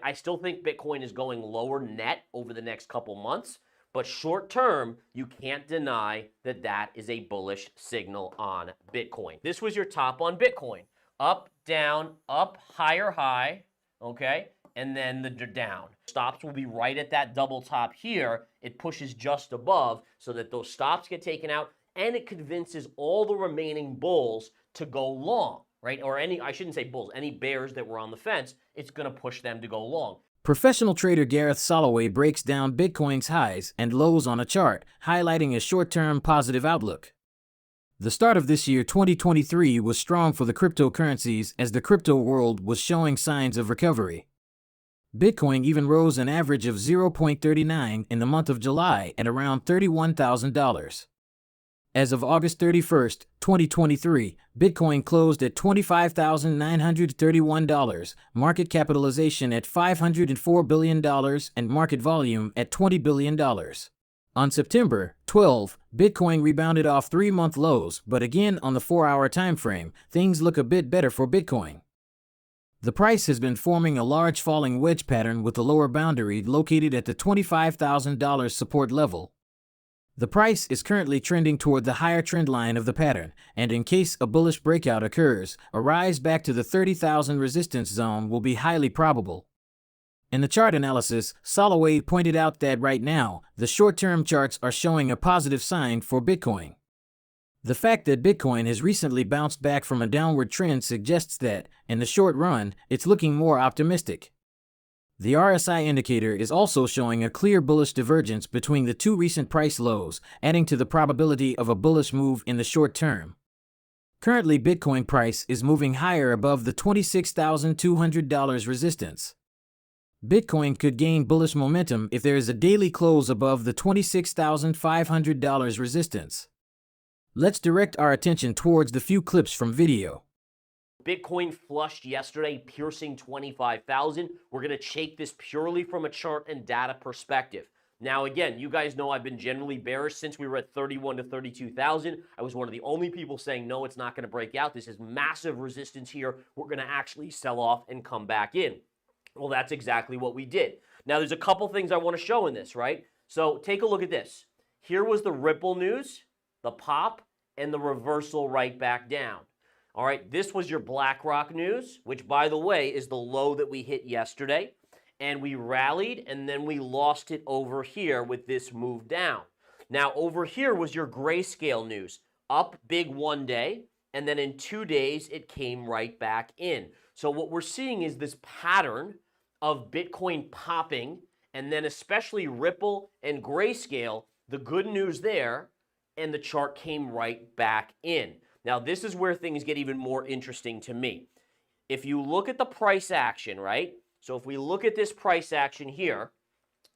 I still think Bitcoin is going lower net over the next couple months, but short term, you can't deny that that is a bullish signal on Bitcoin. This was your top on Bitcoin. Up, down, up, higher high, okay? And then the down. Stops will be right at that double top here. It pushes just above so that those stops get taken out, and it convinces all the remaining bulls to go long, right? Or I shouldn't say bulls, any bears that were on the fence, it's going to push them to go long. Professional trader Gareth Soloway breaks down Bitcoin's highs and lows on a chart, highlighting a short-term positive outlook. The start of this year, 2023, was strong for the cryptocurrencies as the crypto world was showing signs of recovery. Bitcoin even rose an average of 0.39 in the month of July at around $31,000. As of August 31st, 2023, Bitcoin closed at $25,931, market capitalization at $504 billion, and market volume at $20 billion. On September 12, Bitcoin rebounded off 3-month lows, but again on the 4-hour time frame, things look a bit better for Bitcoin. The price has been forming a large falling wedge pattern with the lower boundary located at the $25,000 support level. The price is currently trending toward the higher trend line of the pattern, and in case a bullish breakout occurs, a rise back to the 30,000 resistance zone will be highly probable. In the chart analysis, Soloway pointed out that right now, the short-term charts are showing a positive sign for Bitcoin. The fact that Bitcoin has recently bounced back from a downward trend suggests that, in the short run, it's looking more optimistic. The RSI indicator is also showing a clear bullish divergence between the two recent price lows, adding to the probability of a bullish move in the short term. Currently, Bitcoin price is moving higher above the $26,200 resistance. Bitcoin could gain bullish momentum if there is a daily close above the $26,500 resistance. Let's direct our attention towards the few clips from video. Bitcoin flushed yesterday, piercing 25,000. We're going to take this purely from a chart and data perspective. Now, again, you guys know I've been generally bearish since we were at 31 to 32,000. I was one of the only people saying, no, it's not going to break out. This is massive resistance here. We're going to actually sell off and come back in. Well, that's exactly what we did. Now, there's a couple things I want to show in this, right? So take a look at this. Here was the Ripple news, the pop, and the reversal right back down. All right, this was your BlackRock news, which, by the way, is the low that we hit yesterday. And we rallied, and then we lost it over here with this move down. Now, over here was your Grayscale news. Up big one day, and then in 2 days, it came right back in. So what we're seeing is this pattern of Bitcoin popping, and then especially Ripple and Grayscale, the good news there, and the chart came right back in. Now, this is where things get even more interesting to me. If you look at the price action, right? So if we look at this price action here,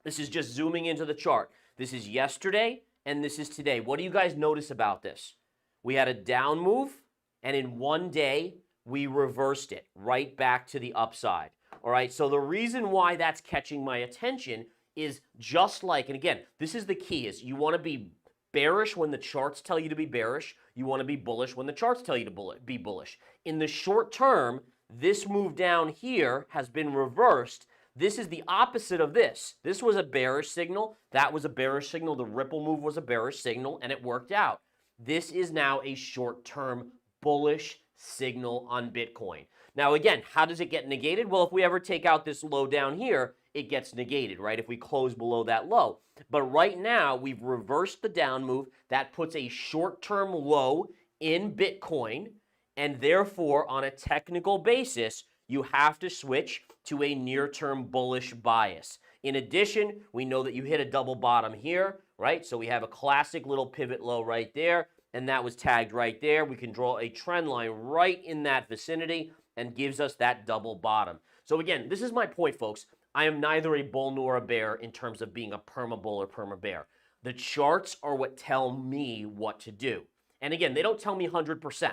this is just zooming into the chart. This is yesterday, and this is today. What do you guys notice about this? We had a down move, and in 1 day, we reversed it right back to the upside. All right, so the reason why that's catching my attention is just like, and again, this is the key, is you want to be bearish when the charts tell you to be bearish. You want to be bullish when the charts tell you to be bullish. In the short term, this move down here has been reversed. This is the opposite of this. This was a bearish signal. That was a bearish signal. The Ripple move was a bearish signal, and it worked out. This is now a short-term bullish signal on Bitcoin. Now, again, how does it get negated? Well, if we ever take out this low down here, it gets negated, right? If we close below that low. But right now, we've reversed the down move. That puts a short-term low in Bitcoin, and therefore, on a technical basis, you have to switch to a near-term bullish bias. In addition, we know that you hit a double bottom here, right? So we have a classic little pivot low right there, and that was tagged right there. We can draw a trend line right in that vicinity and gives us that double bottom. So again, this is my point, folks. I am neither a bull nor a bear in terms of being a perma-bull or perma-bear. The charts are what tell me what to do. And again, they don't tell me 100%.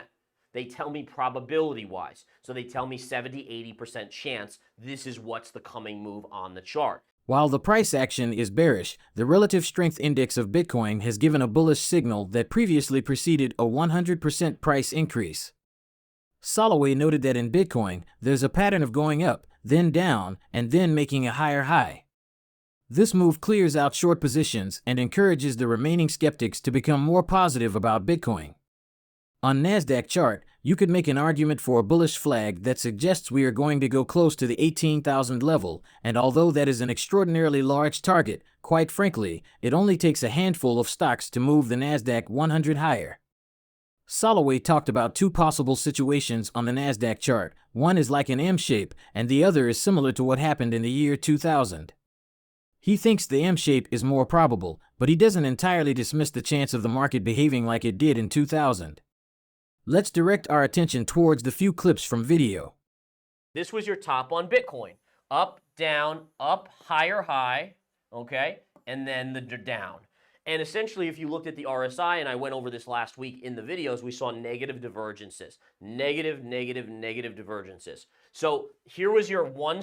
They tell me probability-wise. So they tell me 70-80% chance this is what's the coming move on the chart. While the price action is bearish, the relative strength index of Bitcoin has given a bullish signal that previously preceded a 100% price increase. Soloway noted that in Bitcoin, there's a pattern of going up, then down, and then making a higher high. This move clears out short positions and encourages the remaining skeptics to become more positive about Bitcoin. On Nasdaq chart, you could make an argument for a bullish flag that suggests we are going to go close to the 18,000 level, and although that is an extraordinarily large target, quite frankly, it only takes a handful of stocks to move the Nasdaq 100 higher. Soloway talked about two possible situations on the Nasdaq chart. One is like an M shape, and the other is similar to what happened in the year 2000. He thinks the M shape is more probable, but he doesn't entirely dismiss the chance of the market behaving like it did in 2000. Let's direct our attention towards the few clips from video. This was your top on Bitcoin. Up, down, up, higher, high, okay? And then the down. And essentially, if you looked at the RSI, and I went over this last week in the videos, we saw negative divergences. Negative, negative, negative divergences. So here was your one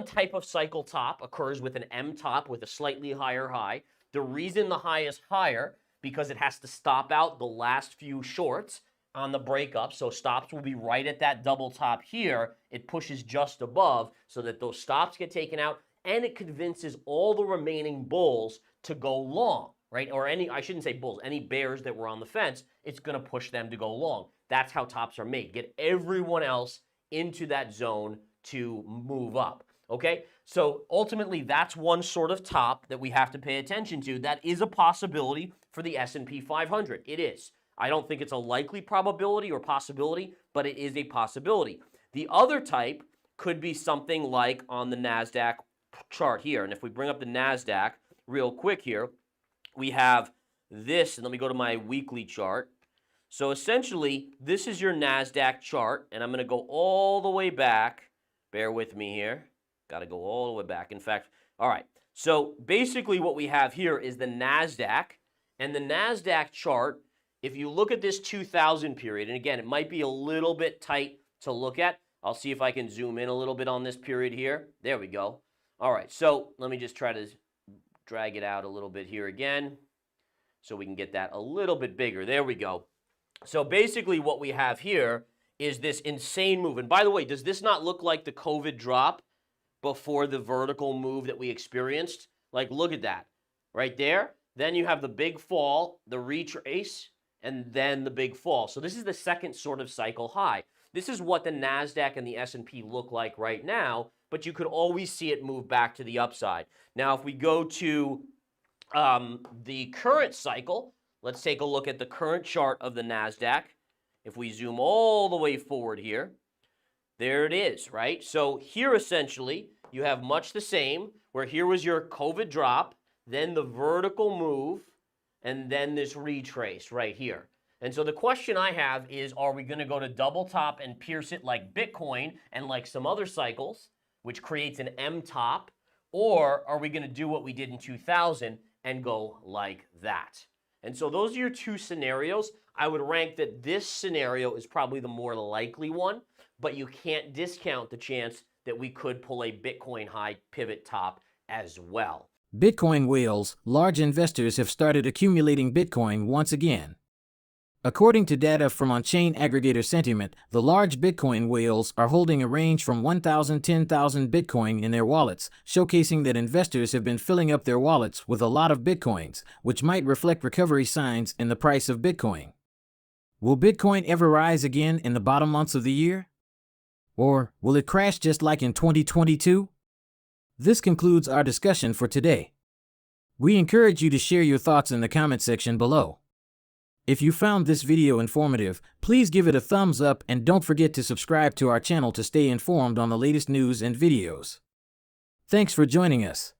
type of cycle top occurs with an M top with a slightly higher high. The reason the high is higher, because it has to stop out the last few shorts on the breakup. So stops will be right at that double top here. It pushes just above so that those stops get taken out, and it convinces all the remaining bulls to go long, right? Or I shouldn't say bulls, any bears that were on the fence, it's going to push them to go long. That's how tops are made. Get everyone else into that zone to move up, okay? So ultimately, that's one sort of top that we have to pay attention to. That is a possibility for the S&P 500. It is. I don't think it's a likely probability or possibility, but it is a possibility. The other type could be something like on the NASDAQ chart here. And if we bring up the NASDAQ real quick here, we have this, and let me go to my weekly chart. So essentially, this is your NASDAQ chart, and I'm going to go all the way back. Bear with me here. Got to go all the way back. In fact, all right. So basically what we have here is the NASDAQ, and the NASDAQ chart, if you look at this 2000 period, and again, it might be a little bit tight to look at. I'll see if I can zoom in a little bit on this period here. There we go. All right, so let me just try to drag it out a little bit here again so we can get that a little bit bigger. There we go. So basically what we have here is this insane move. And by the way, does this not look like the COVID drop before the vertical move that we experienced? Like, look at that right there. Then you have the big fall, the retrace, and then the big fall. So this is the second sort of cycle high. This is what the NASDAQ and the S&P look like right now, but you could always see it move back to the upside. Now, if we go to the current cycle, let's take a look at the current chart of the NASDAQ. If we zoom all the way forward here, there it is, right? So here, essentially, you have much the same, where here was your COVID drop, then the vertical move, and then this retrace right here. And so the question I have is, are we going to go to double top and pierce it like Bitcoin and like some other cycles, which creates an M top, or are we going to do what we did in 2000 and go like that? And so those are your two scenarios. I would rank that this scenario is probably the more likely one, but you can't discount the chance that we could pull a Bitcoin high pivot top as well. Bitcoin whales, large investors have started accumulating Bitcoin once again. According to data from on-chain aggregator Sentiment, the large Bitcoin whales are holding a range from 1,000 to 10,000 Bitcoin in their wallets, showcasing that investors have been filling up their wallets with a lot of Bitcoins, which might reflect recovery signs in the price of Bitcoin. Will Bitcoin ever rise again in the bottom months of the year? Or will it crash just like in 2022? This concludes our discussion for today. We encourage you to share your thoughts in the comment section below. If you found this video informative, please give it a thumbs up and don't forget to subscribe to our channel to stay informed on the latest news and videos. Thanks for joining us.